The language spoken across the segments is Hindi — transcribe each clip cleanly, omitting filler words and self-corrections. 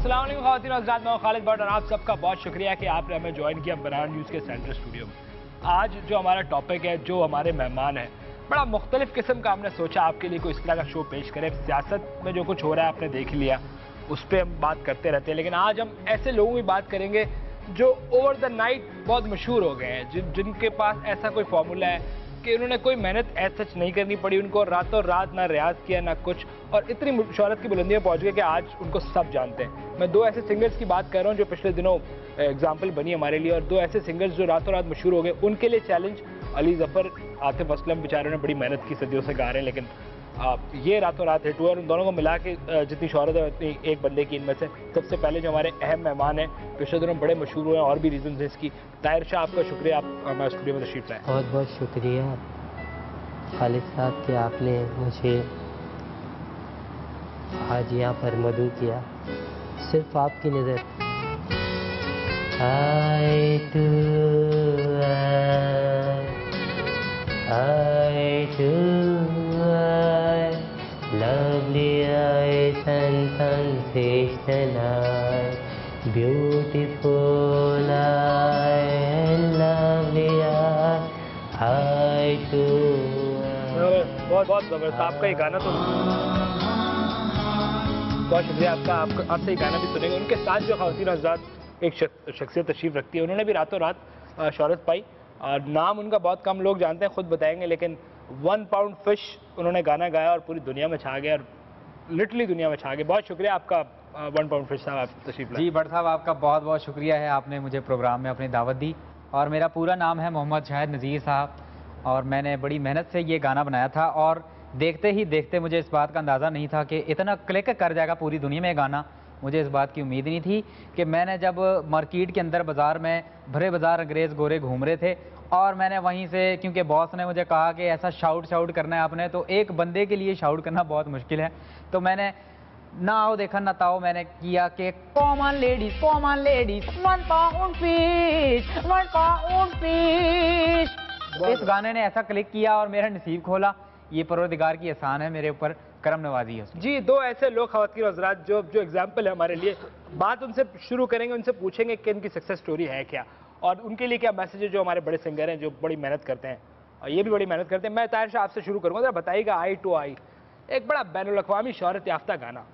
अस्सलाम वालेकुम ख़वातीन और हज़रात, मैं खालिद भट्ट और आप सबका बहुत शुक्रिया कि आपने हमें ज्वाइन किया बनाना न्यूज़ के सेंट्रल स्टूडियो में। आज जो हमारा टॉपिक है, जो हमारे मेहमान हैं, बड़ा मुख्तलिफ किस्म का हमने सोचा आपके लिए कोई इस तरह का शो पेश करें। सियासत में जो कुछ हो रहा है आपने देख लिया, उस पर हम बात करते रहते हैं, लेकिन आज हम ऐसे लोगों की बात करेंगे जो ओवर द नाइट बहुत मशहूर हो गए हैं, जिनके पास ऐसा कोई फार्मूला है कि उन्होंने कोई मेहनत ऐसा सच नहीं करनी पड़ी उनको, रातों रात ना रियाज किया ना कुछ, और इतनी शोहरत की बुलंदियों पहुंच गए कि आज उनको सब जानते हैं। मैं दो ऐसे सिंगर्स की बात कर रहा हूं जो पिछले दिनों एग्जाम्पल बनी हमारे लिए, और दो ऐसे सिंगर्स जो रातों रात मशहूर हो गए। उनके लिए चैलेंज अली जफर, आतिफ असलम, बेचारों ने बड़ी मेहनत की, सदियों से गा रहे हैं, लेकिन ये रातों रात हिट हुआ। और उन दोनों को मिला के जितनी शोहरत है उतनी एक बंदे की। इनमें से सबसे पहले जो हमारे अहम मेहमान हैं, पिछले दिनों बड़े मशहूर हुए हैं, और भी रीजन है इसकी। ताहिर शाह, आपका शुक्रिया, आप हमारे स्टूडियो में तशरीफ लाए। बहुत बहुत शुक्रिया खालिद साहब कि आपने मुझे आज यहाँ पर मदऊ किया। सिर्फ आपकी नज़र lovely eyes and sensational eyes, beautiful eyes, lovely eyes to बहुत बहुत ज़बरदस्त आपका ये गाना, तो बहुत शुक्रिया आपका। आपसे ये गाना भी सुनेंगे। उनके साथ जो ख़वातीन हज़रात एक शख्सियत तशरीफ़ रखती है, उन्होंने भी रातों रात शोहरत पाई। नाम उनका बहुत कम लोग जानते हैं, खुद बताएंगे, लेकिन 1 पाउंड फिश उन्होंने गाना गाया और पूरी दुनिया में छा गया, और लिटरली दुनिया में छा गया। बहुत शुक्रिया आपका 1 पाउंड फिश साहब, आप तशरीफ़ लाए। जी भट्ट साहब, आपका बहुत बहुत शुक्रिया है, आपने मुझे प्रोग्राम में अपनी दावत दी। और मेरा पूरा नाम है मोहम्मद शाहिद नज़ीर साहब, और मैंने बड़ी मेहनत से ये गाना बनाया था, और देखते ही देखते मुझे इस बात का अंदाज़ा नहीं था कि इतना क्लिक कर जाएगा पूरी दुनिया में गाना। मुझे इस बात की उम्मीद नहीं थी कि मैंने जब मार्केट के अंदर बाज़ार में भरे बाज़ार अंग्रेज़ गोरे घूम रहे थे, और मैंने वहीं से, क्योंकि बॉस ने मुझे कहा कि ऐसा शाउट करना है आपने, तो एक बंदे के लिए शाउट करना बहुत मुश्किल है, तो मैंने ना आओ देखा ना ताओ मैंने किया कि common ladies 1 pound fish, 1 pound fish. इस गाने ने ऐसा क्लिक किया और मेरा नसीब खोला। ये परवरदिगार की एहसान है मेरे ऊपर, करम नवाजी है उसकी। जी, दो ऐसे लोग ख़वातीन और हज़रात जो एग्जाम्पल है हमारे लिए। बात उनसे शुरू करेंगे, उनसे पूछेंगे कि इनकी सक्सेस स्टोरी है क्या, और उनके लिए क्या मैसेज है, जो हमारे बड़े सिंगर हैं जो बड़ी मेहनत करते हैं, और ये भी बड़ी मेहनत करते हैं। मैं ताहिर शाह आपसे शुरू करूँगा, जरा बताइएगा, आई टू आई एक बड़ा बैनुल-अक़वामी शोहरत याफ्ता गाना,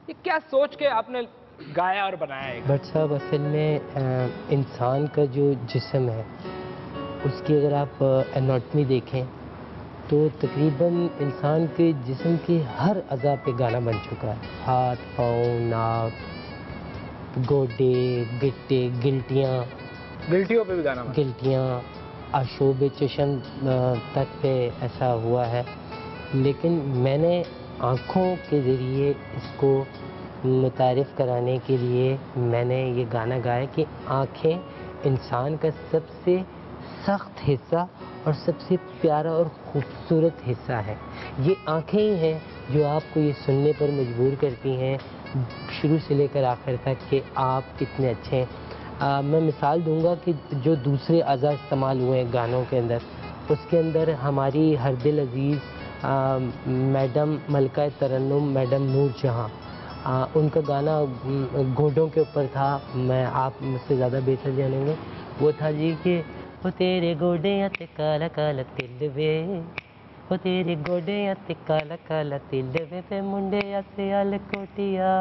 ये क्या सोच के आपने गाया और बनाया है? भट्ट साहब, असल में इंसान का जो जिस्म है, उसकी अगर आप एनाटॉमी देखें तो तकरीबन इंसान के जिस्म के हर अज़ा पे गाना बन चुका है। हाथ, पाँव, नाक, गोडे, गिट्टे, गिल्टियों पे भी गाना, गिल्टियाँ, आशोब चशम तक पे ऐसा हुआ है। लेकिन मैंने आँखों के ज़रिए इसको मुतारिफ़ कराने के लिए मैंने ये गाना गाया कि आँखें इंसान का सबसे सख्त हिस्सा और सबसे प्यारा और ख़ूबसूरत हिस्सा है। ये आँखें ही हैं जो आपको ये सुनने पर मजबूर करती हैं शुरू से लेकर आखिर तक कि आप कितने अच्छे हैं। मैं मिसाल दूंगा कि जो दूसरे अज़ा इस्तेमाल हुए हैं गानों के अंदर, उसके अंदर हमारी हरदिल अज़ीज़ मैडम मलका तरन्नुम, मैडम नूर जहाँ, उनका गाना गोडों के ऊपर था। मैं आप मुझसे ज़्यादा बेहतर जानेंगे। वो था जी कि हो तेरे गोडे ते काला काला तिल वे, हो तेरे गोडे ते काला काला तिल वे, वे मुंडे से आल कोटिया,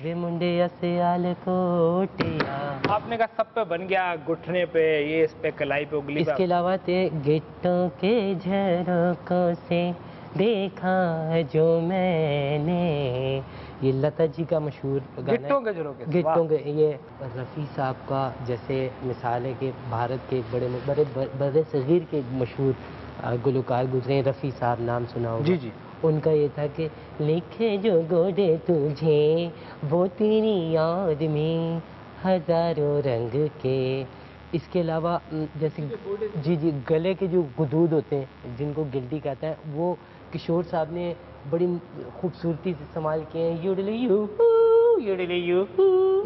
वे मुंडे से आल कोटिया। आपने कहा सब पे बन गया, घुटने पे, ये इस पे, कलाई पे, उंगली पे। इसके अलावा ते गिट्टों के झरोकों से देखा है जो मैंने, ये लता जी का मशहूर गाना गिट्टों के झरोखे से, गिट्टों के। ये रफ़ी साहब का जैसे मिसाल है कि भारत के बड़े सगीर के मशहूर गुलकार गुजरे हैं, रफ़ी साहब नाम सुना होगा। जी जी। उनका ये था कि लिखे जो गोडे तुझे वो तेरी याद में हज़ारों रंग के। इसके अलावा जैसे जी गले के जो गुदूद होते हैं जिनको गिल्टी कहते हैं, वो किशोर साहब ने बड़ी खूबसूरती से इस्तेमाल किए हैं। युडली यू,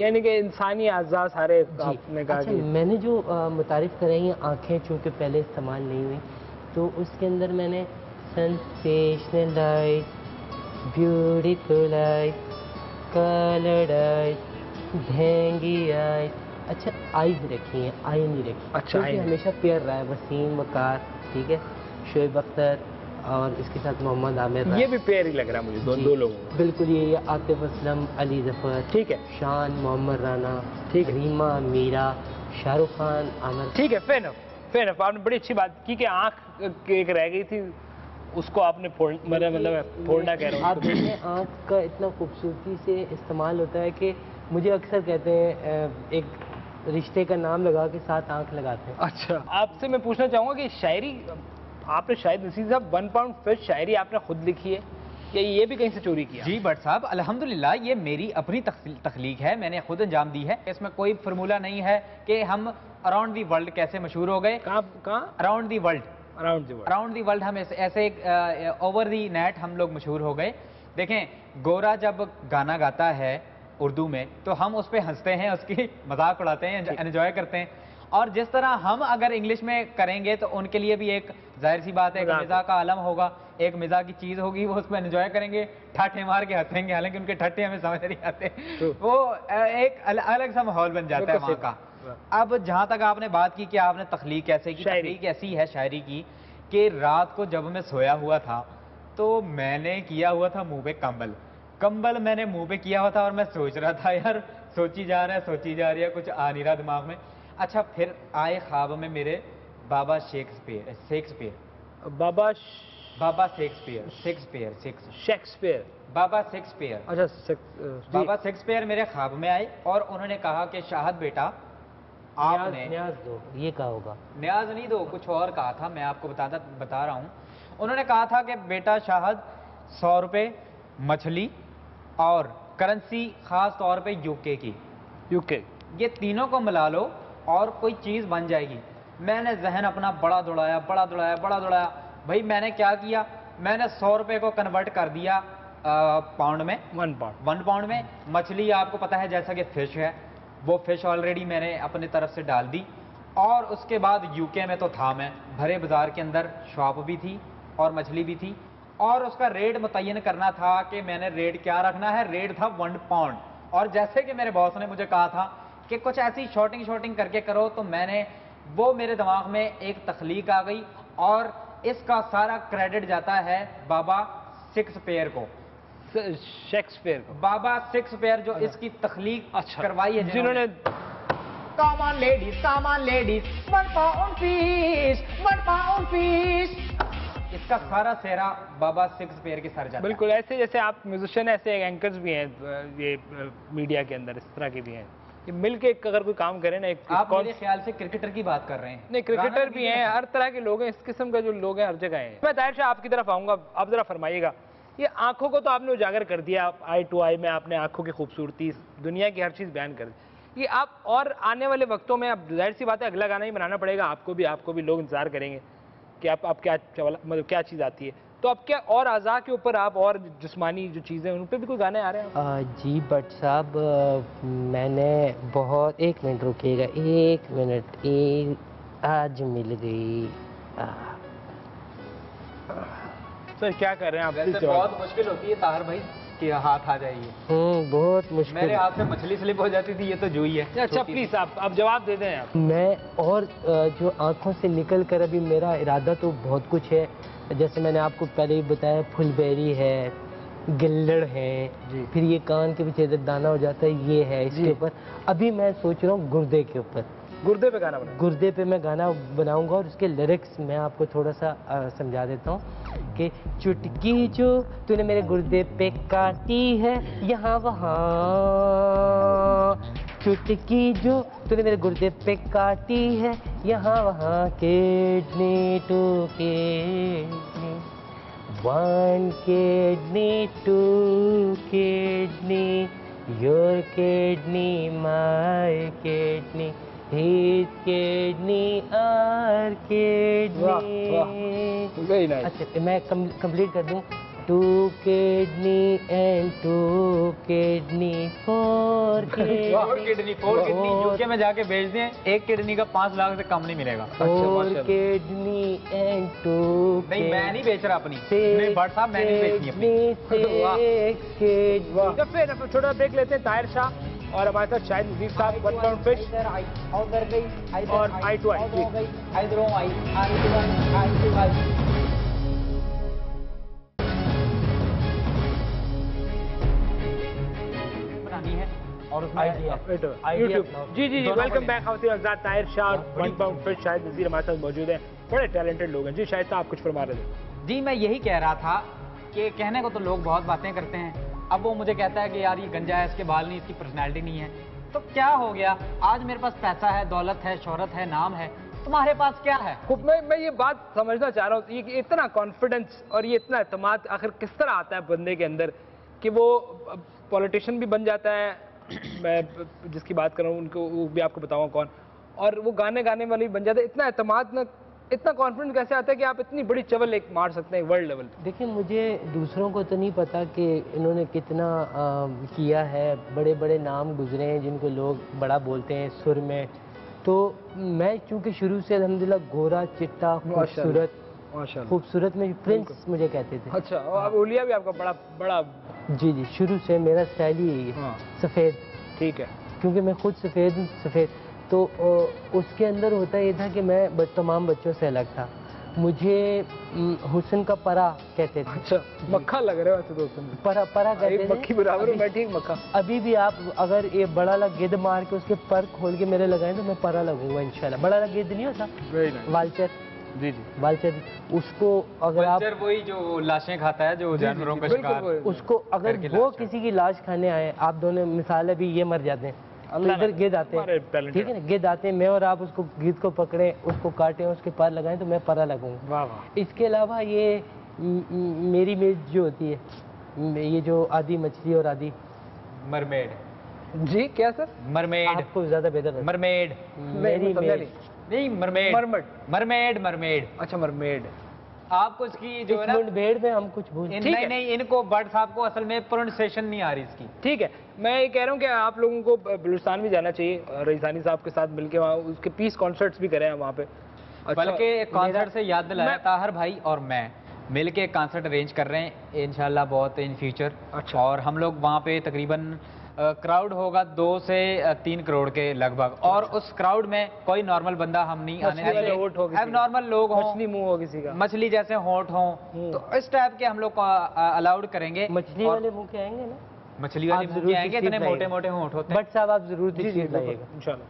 यानी कि इंसानी अज़ा सारे आपने कहा। अच्छा, मैंने जो मुतारिफ़ कराई हैं आँखें, चूँकि पहले इस्तेमाल नहीं हुई, तो उसके अंदर मैंने sensational light, beautiful light, coloured eyes, धेंगी आइज। अच्छा आइज रखी हैं, आई नहीं रखी। अच्छा, क्योंकि आई नहीं। हमेशा पेयर रहा है, वसीम वकार, ठीक है, शोएब अख्तर और इसके साथ मोहम्मद आमिर रहा ये है। भी पेयर ही लग रहा है मुझे, जी, दो लोगों में। बिल्कुल ये आतिफ असलम, अली जफर, ठीक है, शान मोहम्मद राना, ठीक है। रीमा मीरा, शाहरुख खान, आमिर। ठीक है, फेयर एनफ। आपने बड़ी अच्छी बात की कि आंख एक रह गई थी, उसको आपने मतलब फोड़ना कह रहा हूँ आप उसको। देखें आँख का इतना खूबसूरती से इस्तेमाल होता है कि मुझे अक्सर कहते हैं एक रिश्ते का नाम लगा के साथ आँख लगाते हैं। अच्छा, आपसे मैं पूछना चाहूँगा कि शायरी आपने शायद नसीर साहब 1 पाउंड फिश शायरी आपने खुद लिखी है या ये भी कहीं से चोरी किया? जी भट्ट साहब, अल्हम्दुलिल्लाह ये मेरी अपनी तख्लीक है, मैंने खुद अंजाम दी है। इसमें कोई फार्मूला नहीं है कि हम अराउंड दी वर्ल्ड कैसे मशहूर हो गए। कहाँ? Around the world, around the world. Around the world हम ऐसे ओवर दी नेट हम लोग मशहूर हो गए। देखें, गोरा जब गाना गाता है उर्दू में तो हम उस पर हंसते हैं, उसकी मजाक उड़ाते हैं, एंजॉय करते हैं। और जिस तरह हम अगर इंग्लिश में करेंगे तो उनके लिए भी एक जाहिर सी बात है, एक मिज़ा का आलम होगा, एक मिज़ा की चीज़ होगी, वो उसमें एंजॉय करेंगे, ठाठे मार के हंसेंगे, हालांकि उनके ठट्ठे हमें समझ नहीं आते। वो एक अलग सा माहौल बन जाता है वहाँ का। अब जहाँ तक आपने बात की कि आपने तख्लीक कैसे की, तख्लीक ऐसी है शायरी की कि रात को जब मैं सोया हुआ था तो मैंने किया हुआ था मुंह पे कंबल मैंने मुंह पे किया हुआ था और मैं सोच रहा था यार सोची जा रहा है, सोची जा रही है, कुछ आ नहीं रहा दिमाग में। अच्छा, फिर आए ख्वाब में मेरे बाबा शेक्सपियर बाबा शेक्सपियर मेरे ख्वाब में आए और उन्होंने कहा कि शाहद बेटा आपने न्याज दो, ये कहा होगा। न्याज नहीं दो, कुछ और कहा था, मैं आपको बता रहा हूँ। उन्होंने कहा था कि बेटा शाहद 100 रुपये मछली और करेंसी खास तौर पे यूके की, ये तीनों को मिला लो और कोई चीज़ बन जाएगी। मैंने जहन अपना बड़ा दौड़ाया भाई। मैंने क्या किया, मैंने 100 रुपये को कन्वर्ट कर दिया पाउंड में, 1 पाउंड में। मछली आपको पता है जैसा कि फिश है, वो फिश ऑलरेडी मैंने अपनी तरफ से डाल दी। और उसके बाद यूके में तो था मैं, भरे बाजार के अंदर शॉप भी थी और मछली भी थी और उसका रेट मुतय्यन करना था कि मैंने रेट क्या रखना है। रेट था 1 पाउंड। और जैसे कि मेरे बॉस ने मुझे कहा था कि कुछ ऐसी शॉर्टिंग करके करो, तो मैंने वो मेरे दिमाग में एक तख्लीक आ गई और इसका सारा क्रेडिट जाता है बाबा शेक्सपियर को, बाबा शेक्सपियर जो इसकी तख्लीक करवाई है, जिन्होंने Come on ladies, 1 pound fish। इसका सारा सेहरा बाबा शेक्सपियर के सर जाता है। बिल्कुल ऐसे जैसे आप म्यूजिशियन, ऐसे एंकर्स भी हैं ये मीडिया के अंदर, इस तरह के भी हैं। ये मिलके अगर कोई काम करे ना, आप मेरे ख्याल से क्रिकेटर की बात कर रहे हैं। नहीं, क्रिकेटर भी हैं, हर तरह के लोग हैं, इस किस्म का जो लोग हैं हर जगह हैं। मैं ताहिर शाह आपकी तरफ आऊँगा, आप जरा फरमाइएगा, ये आंखों को तो आपने उजागर कर दिया, आई टू आई में आपने आंखों की खूबसूरती, दुनिया की हर चीज़ बयान कर दी। ये आप और आने वाले वक्तों में, अब जाहिर सी बात है अगला गाना ही बनाना पड़ेगा आपको भी लोग इंतजार करेंगे कि आप क्या मतलब क्या चीज़ आती है, तो अब क्या और आज़ा के ऊपर आप और जिस्मानी जो चीज़ें उन पर भी कोई गाने आ रहे हैं? जी भट्ट साहब, मैंने बहुत, 1 मिनट रुकिएगा, 1 मिनट, आज मिल गई। सर क्या कर रहे हैं आप? वैसे बहुत मुश्किल होती है ताहिर भाई कि हाथ आ जाइए। बहुत मुश्किल। मेरे हाथ से मछली स्लिप हो जाती थी, ये तो जुई है। अच्छा प्लीज आप जवाब दे दें आप। मैं और जो आंखों से निकल कर, अभी मेरा इरादा तो बहुत कुछ है, जैसे मैंने आपको पहले ही बताया, फुलबेरी है, गिल्लड़ है, फिर ये कान के पीछे दाना हो जाता है, ये है इसके ऊपर। अभी मैं सोच रहा हूँ गुर्दे के ऊपर, गुर्दे पे गाना बनाऊंगा। गुर्दे पे मैं गाना बनाऊंगा और उसके लिरिक्स मैं आपको थोड़ा सा समझा देता हूँ कि चुटकी जो तूने मेरे गुर्दे पे काटी है यहाँ वहाँ, चुटकी जो तूने मेरे गुर्दे पे काटी है यहाँ वहाँ, kidney to kidney, 1 kidney 2 kidney, your kidney my kidney, his kidney our kidney। Very nice. अच्छा मैं कंप्लीट कर दूं। 2 kidney and 2 kidney, 4 kidney, 4 kidney UK में जाके बेच दें, एक किडनी का 5 लाख से कम नहीं मिलेगा। 4 kidney and 2 नहीं, मैं नहीं बेच रहा अपनी, नहीं भट्ट साहब, मैं नहीं बेचनी अपनी। तो फिर अब छोटा ब्रेक लेते हैं। ताहिर शाह और हमारे साथ शाहिद नज़ीर साहब, 1 पाउंड फिश और आई टू आई। और उसमें यूट्यूब। जी जी जी, वेलकम बैक। हाउस आजाद, ताहिर शाह, 1 पाउंड फिश, शाहिद नज़ीर हमारे साथ मौजूद हैं। बड़े टैलेंटेड लोग हैं। जी शाहिद साहब, आप कुछ फरमा रहे थे। जी, मैं यही कह रहा था कि कहने को तो लोग बहुत बातें करते हैं, अब वो मुझे कहता है कि यार ये गंजा है, इसके बाल नहीं, इसकी पर्सनैलिटी नहीं है, तो क्या हो गया? आज मेरे पास पैसा है, दौलत है, शोहरत है, नाम है, तुम्हारे पास क्या है? मैं ये बात समझना चाह रहा हूँ, ये इतना कॉन्फिडेंस और ये इतना एतमाद आखिर किस तरह आता है बंदे के अंदर कि वो पॉलिटिशियन भी बन जाता है। मैं जिसकी बात कर रहा हूँ उनको वो भी आपको बताऊंगा कौन, और वो गाने वाले भी बन जाते हैं। इतना एतमाद ना, इतना कॉन्फिडेंस कैसे आता है कि आप इतनी बड़ी चवल एक मार सकते हैं वर्ल्ड लेवल पे? देखिए, मुझे दूसरों को तो नहीं पता कि इन्होंने कितना किया है, बड़े बड़े नाम गुजरे हैं जिनको लोग बड़ा बोलते हैं सुर में। तो मैं चूंकि शुरू से अल्हम्दुलिल्लाह गोरा चिट्टा खूबसूरत में प्रिंस मुझे कहते थे। अच्छा, और ओलिया भी आपका बड़ा बड़ा? जी जी, शुरू से मेरा स्टाइल ही यही है, सफ़ेद। ठीक है, क्योंकि मैं खुद सफ़ेद तो उसके अंदर होता ये था कि मैं तमाम बच्चों से अलग था। मुझे हुस्न का परा कहते थे। अच्छा, मक्खा लग रहा है वैसे दोस्तों। परा कहते थे, मक्खी बराबर हूं मैं, ठीक मक्खा। अभी भी आप अगर ये बड़ा ला गिद्ध मार के उसके पर खोल के मेरे लगाएं तो मैं परा लगूंगा इंशाल्लाह। बड़ा ला गिद्ध नहीं होता, वाल्चर। जी जी, वाल्चर, उसको अगर आप वही जो लाशें खाता है, जो जानवरों का शिकार, उसको अगर वो किसी की लाश खाने आए, आप दोनों मिसाल है भी ये मर जाते हैं तो इधर गिद्ध आते हैं, ठीक है ना, गिद्ध आते हैं, मैं और आप उसको गिद्ध को पकड़े, उसको काटें, उसके पर लगाएं तो मैं परा लगूंगा। वाह वाह। इसके अलावा ये मेरी मेज जो होती है, ये जो आधी मछली और आधी मरमेड। जी क्या सर? मरमेड आपको ज्यादा बेहतर है। मरमेड, मेरी मेज नहीं मरमेड। अच्छा, मरमेड। आपको इसकी जो है ना मुठभेड़ में हम कुछ भूल नहीं, इनको भट्ट साहब को असल में प्रोनाउंसिएशन नहीं आ रही इसकी। ठीक है, मैं ये कह रहा हूँ कि आप लोगों को बलूचिस्तान भी जाना चाहिए, रईसानी साहब के साथ मिलके वहाँ उसके पीस कॉन्सर्ट्स भी करें वहाँ पे। अच्छा, बल्कि कॉन्सर्ट से याद दिलाया, ताहर भाई और मैं मिलके कॉन्सर्ट अरेंज कर रहे हैं इंशाल्लाह बहुत इन फ्यूचर। अच्छा। और हम लोग वहाँ पे तकरीबन क्राउड होगा 2 से 3 करोड़ के लगभग, और उस क्राउड में कोई नॉर्मल बंदा हम नहीं आने देंगे, अब नॉर्मल लोग हों, मछली मुंह हो किसी का, मछली जैसे होंठ हों, तो इस टाइप के हम लोग अलाउड करेंगे। मछली वाले मुंह के आएंगे ना, मछली वाले मुंह के आएंगे, इतने मोटे मोटे होंठ होते हैं। बट साहब आप जरूर लाइएगा इंशाल्लाह,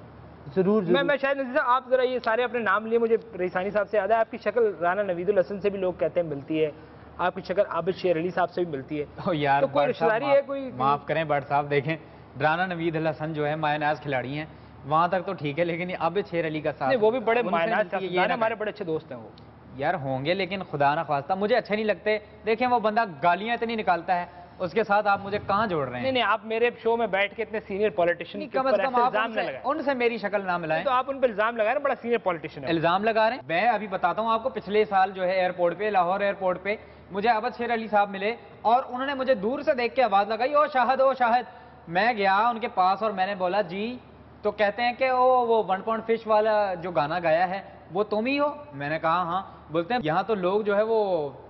जरूर। मैं शायद नज़ीर साहब, आप जरा ये सारे अपने नाम लिए, मुझे रईसानी साहब से याद है आपकी शक्ल राना नवीदुल हसन से भी लोग कहते हैं मिलती है, आपकी शक्ल आबिद शेर अली साहब से भी मिलती है। तो यार तो कोई रिश्तेदारी है? कोई माफ करें भट्ट साहब, देखें राना नवीद हसन जो है मायनाज खिलाड़ी हैं, वहां तक तो ठीक है, लेकिन आबिद शेर अली का साथ नहीं, वो भी बड़े मायनाज, हमारे बड़े अच्छे दोस्त हैं वो यार, होंगे, लेकिन खुदा ना खास्ता मुझे अच्छे नहीं लगते। देखें वो बंदा गालियां इतनी निकालता है, उसके साथ आप मुझे कहाँ जोड़ रहे हैं? नहीं, आप मेरे शो में बैठ के इतने सीनियर पॉलिटिशियन कम से कम आप उनसे मेरी शक्ल ना मिलाएं। तो आप उन पर इल्जाम लगा रहे हैं, बड़ा सीनियर पॉलिटिशियन इल्जाम लगा रहे हैं। मैं अभी बताता हूँ आपको, पिछले साल जो है एयरपोर्ट पे, लाहौर एयरपोर्ट पे मुझे आबिद शेर अली साहब मिले और उन्होंने मुझे दूर से देख के आवाज लगाई, ओ शाहिद। मैं गया उनके पास और मैंने बोला जी, तो कहते हैं कि वो 1 पाउंड फिश वाला जो गाना गाया है वो तुम ही हो? मैंने कहा हाँ। बोलते हैं यहाँ तो लोग जो है वो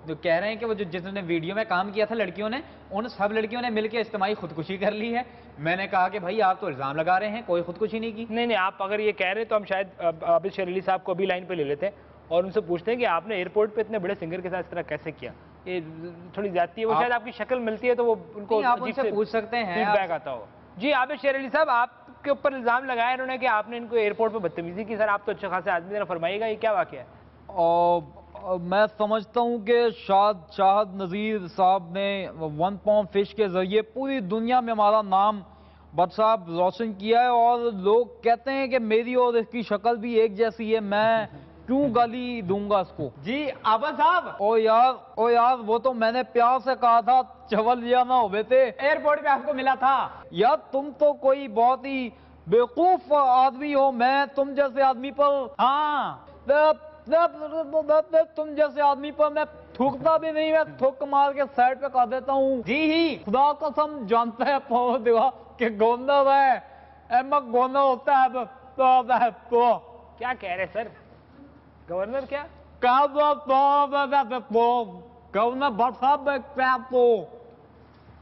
जो कह रहे हैं कि वो जो जिसने वीडियो में काम किया था लड़कियों ने, उन सब लड़कियों ने मिलकर इज्तिमाई खुदकुशी कर ली है। मैंने कहा कि भाई आप तो इल्जाम लगा रहे हैं, कोई खुदकुशी नहीं की। नहीं, आप अगर ये कह रहे हैं तो हम शायद आबिद शेर अली साहब को अभी लाइन पे ले लेते हैं और उनसे पूछते हैं कि आपने एयरपोर्ट पे इतने बड़े सिंगर के साथ इस तरह कैसे किया। ये थोड़ी ज्यादती है, वो शायद आपकी शक्ल मिलती है तो वो उनको आप उनसे पूछ सकते हैं, फीडबैक आता हो। जी आबिद शेर अली साहब, आपके ऊपर इल्जाम लगाया इन्होंने कि आपने इनको एयरपोर्ट पे बदतमीजी की। सर आप तो अच्छे खासे आदमी, जरा फरमाइएगा ये क्या वाकया है? मैं समझता हूँ कि शाहिद नज़ीर साहब ने 1 पाउंड फिश के जरिए पूरी दुनिया में हमारा नाम भट्ट साहब रोशन किया है, और लोग कहते हैं कि मेरी और इसकी शक्ल भी एक जैसी है, मैं क्यों गाली दूंगा इसको? जी आबिद साहब, ओ यार वो तो मैंने प्यार से कहा था, चवल लिया ना हो थे, एयरपोर्ट पे आपको मिला था। यार तुम तो कोई बहुत ही बेवकूफ आदमी हो, मैं तुम जैसे आदमी पर, हाँ तुम जैसे आदमी पर मैं थूकता भी नहीं, मैं थूक मार के साइड पे कर देता हूँ। जी ही खुदा कसम जानता है पवन देवा कि गोंदा है एम गोंदा होता है तो क्या कह रहे सर गवर्नर? क्या गवर्नर भट्ट साहब क्या तो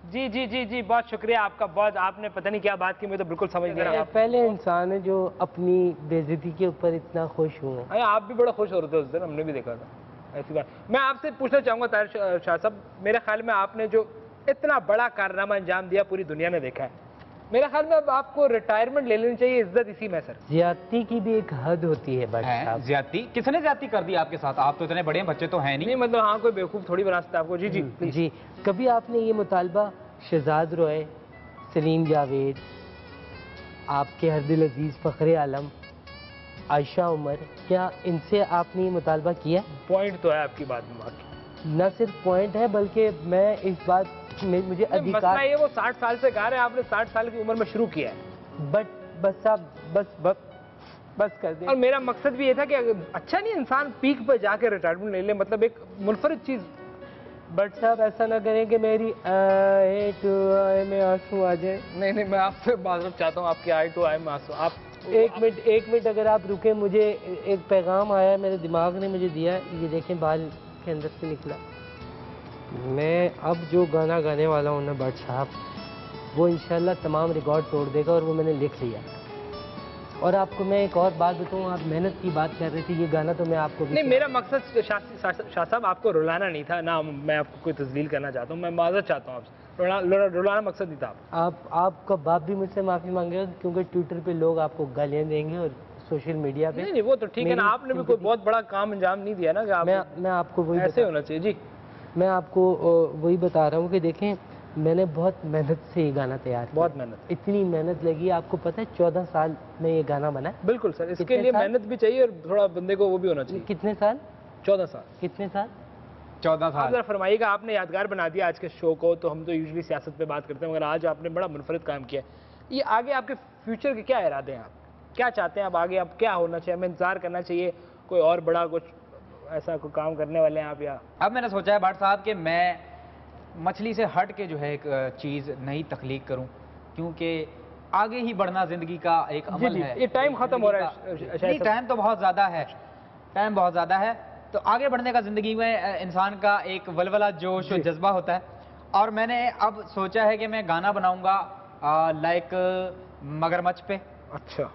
जी जी जी जी, बहुत शुक्रिया आपका। बहुत आपने पता नहीं क्या बात की, मैं तो बिल्कुल समझ नहीं रहा। पहले इंसान है जो अपनी बेइज्जती के ऊपर इतना खुश हुआ। अरे आप भी बड़ा खुश हो रहे थे उस दिन, हमने भी देखा था ऐसी बात। मैं आपसे पूछना चाहूंगा ताहिर शाह साहब, मेरे ख्याल में आपने जो इतना बड़ा कारनामा अंजाम दिया पूरी दुनिया ने देखा है, मेरे ख्याल में अब आपको रिटायरमेंट ले लेनी चाहिए। इज्जत इसी में सर। ज्यादती की भी एक हद होती है भट्ट साहब। ज्यादती? किसने ज्यादती कर दी आपके साथ? आप तो इतने बड़े बच्चे तो हैं नहीं। मतलब हाँ, कोई बेवकूफ थोड़ी बना सकता है आपको। जी जी जी, कभी आपने ये मुतालबा शहजाद रॉय, सलीम जावेद, आपके हरदिल अजीज फखरे आलम, आयशा उमर, क्या इनसे आपने ये मुतालबा किया? पॉइंट तो है आपकी बात में बाकी। न सिर्फ पॉइंट है बल्कि मैं इस बात में मुझे मसला अधिकार ये वो 60 साल से गा रहे हैं, आपने 60 साल की उम्र में शुरू किया है। बस साहब बस कर दें। और मेरा मकसद भी ये था कि अच्छा नहीं इंसान पीक पर जाके रिटायरमेंट ले ले, मतलब एक मुनफरिद चीज। बट साहब ऐसा ना करें कि मेरी आए टू आए में आंसू आ जाए। नहीं, मैं आपसे माजरत चाहता हूँ, आपके आई टू आई में आंसू। आप एक मिनट अगर आप रुके, मुझे एक पैगाम आया, मेरे दिमाग ने मुझे दिया। ये देखें बाल के अंदर से निकला। मैं अब जो गाना गाने वाला हूँ ना भट्ट साहब, वो इंशाल्लाह तमाम रिकॉर्ड तोड़ देगा और वो मैंने लिख लिया। और आपको मैं एक और बात बताऊँ, आप मेहनत की बात कर रहे थे, ये गाना तो मैं आपको नहीं, मेरा मकसद शाह साहब आपको रुलाना नहीं था ना, मैं आपको कोई तस्लील करना चाहता हूँ, मैं माजरत चाहता हूँ आपसे। रुलाना मकसद नहीं था। आपका बाप भी मुझसे माफ़ी मांगेगा क्योंकि ट्विटर पे लोग आपको गालियाँ देंगे और सोशल मीडिया पे। नहीं, वो तो ठीक है ना, आपने भी कोई बहुत बड़ा काम अंजाम नहीं दिया ना कि आप मैं आपको वही ऐसे होना चाहिए। जी, मैं आपको वही बता रहा हूँ कि देखें, मैंने बहुत मेहनत से ये गाना तैयार किया। बहुत मेहनत, इतनी मेहनत लगी, आपको पता है 14 साल में ये गाना बना है। बिल्कुल सर, इसके लिए मेहनत भी चाहिए और थोड़ा बंदे को वो भी होना चाहिए। कितने साल? 14 साल। कितने साल? 14 आप साल। जरा फरमाइएगा, आपने यादगार बना दिया आज के शो को। तो हम तो यूजुअली सियासत पे बात करते हैं, मगर आज आपने बड़ा मुनफरिद काम किया। ये आगे आपके फ्यूचर के क्या इरादे हैं? आप क्या चाहते हैं? अब आगे आप क्या होना चाहिए? हमें इंतजार करना चाहिए कोई और बड़ा कुछ ऐसा कोई काम करने वाले हैं आप? या अब मैंने सोचा है भट्ट साहब कि मैं मछली से हट के जो है एक चीज़ नई तख्लीक करूं, क्योंकि आगे ही बढ़ना ज़िंदगी का एक अमल है। ये टाइम ख़त्म हो रहा है। नहीं, टाइम तो बहुत ज़्यादा है, टाइम बहुत ज़्यादा है। तो आगे बढ़ने का ज़िंदगी में इंसान का एक वलवला जोश और जज्बा होता है। और मैंने अब सोचा है कि मैं गाना बनाऊंगा लाइक मगरमच्छ पे। अच्छा।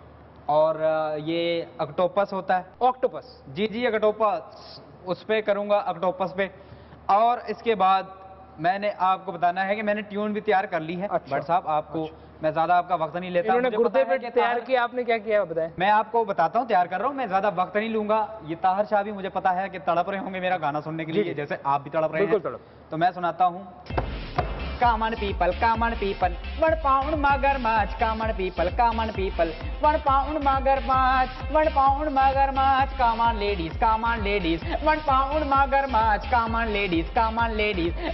और ये ऑक्टोपस होता है। ऑक्टोपस? जी जी, ऑक्टोपस, उस पे करूंगा, ऑक्टोपस पे। और इसके बाद मैंने आपको बताना है कि मैंने ट्यून भी तैयार कर ली है। अच्छा। भट्ट साहब, आपको मैं ज्यादा आपका वक्त नहीं लेता। इन्होंने गुर्दे पे तैयार किया, आपने क्या किया बताएं? मैं आपको बताता हूँ, तैयार कर रहा हूँ, मैं ज्यादा वक्त नहीं लूंगा। ये ताहिर शाह भी मुझे पता है कि तड़प रहे होंगे मेरा गाना सुनने के लिए, जैसे आप भी तड़प रहे हैं। बिल्कुल तड़प। तो मैं सुनाता हूँ। Common people, 1 pound मगरमच्छ, common people, 1 pound मगरमच्छ, 1 pound मगरमच्छ, common ladies, 1 pound मगरमच्छ, common ladies,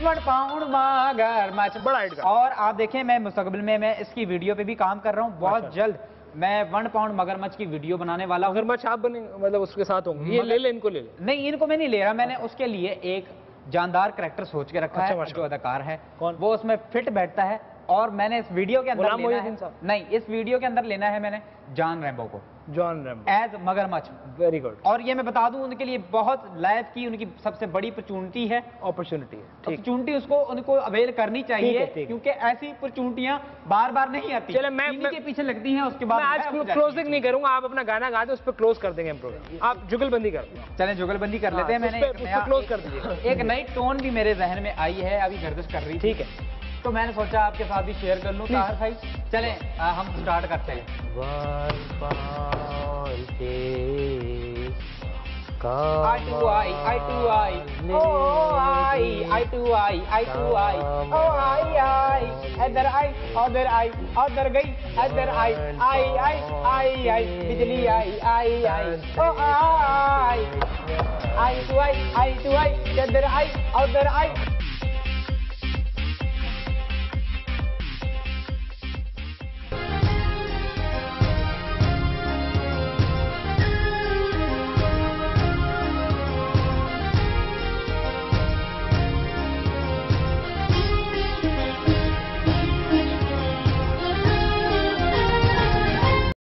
1 pound मगरमच्छ। बड़ा हिट गाना। और आप देखें, मैं मुस्तकबिल में मैं इसकी वीडियो पे भी काम कर रहा हूँ। बहुत जल्द मैं 1 पाउंड मगरमच्छ की वीडियो बनाने वाला हूँ। मगरमच्छ आप बने, मतलब उसके साथ होंगे? ये ले ले, इनको ले ले। नहीं, इनको मैं नहीं ले रहा, मैंने उसके लिए एक जानदार करैक्टर सोच के रखा है। जो अदाकार है कौन? वो उसमें फिट बैठता है। और मैंने इस वीडियो के अंदर लेना है, नहीं, इस वीडियो के अंदर लेना है मैंने जॉन रैम्बो को, जॉन रैम्बो एज मगरमच्छ। Very good. और ये मैं बता दूं, उनके लिए बहुत लाइफ की उनकी सबसे बड़ी अपॉर्चुनिटी है। अपॉर्चुनिटी है, ठीक। अपॉर्चुनिटी उनको अवेल करनी चाहिए, क्योंकि ऐसी अपॉर्चुनिटियां बार बार नहीं आती। चले, मैं के पीछे लगती हैं, उसके बाद आज क्लोजिंग नहीं करूंगा, आप अपना गाना गा दो, उस पर क्लोज कर देंगे हम प्रोग्राम। आप जुगलबंदी कर दो। चलें, जुगलबंदी कर लेते हैं। मैंने क्लोज कर दीजिए। एक नई टोन भी मेरे जहन में आई है, अभी गर्दिश कर रही। ठीक है, तो मैंने सोचा आपके साथ भी शेयर कर लूं। ताहिर भाई, चलें हम स्टार्ट करते हैं। I to I, I to I, oh I to I, I to I, oh I, इधर आई, उधर आई, उधर गई, इधर आई, आई, बिजली आई, oh I to I, इधर आई, उधर आई,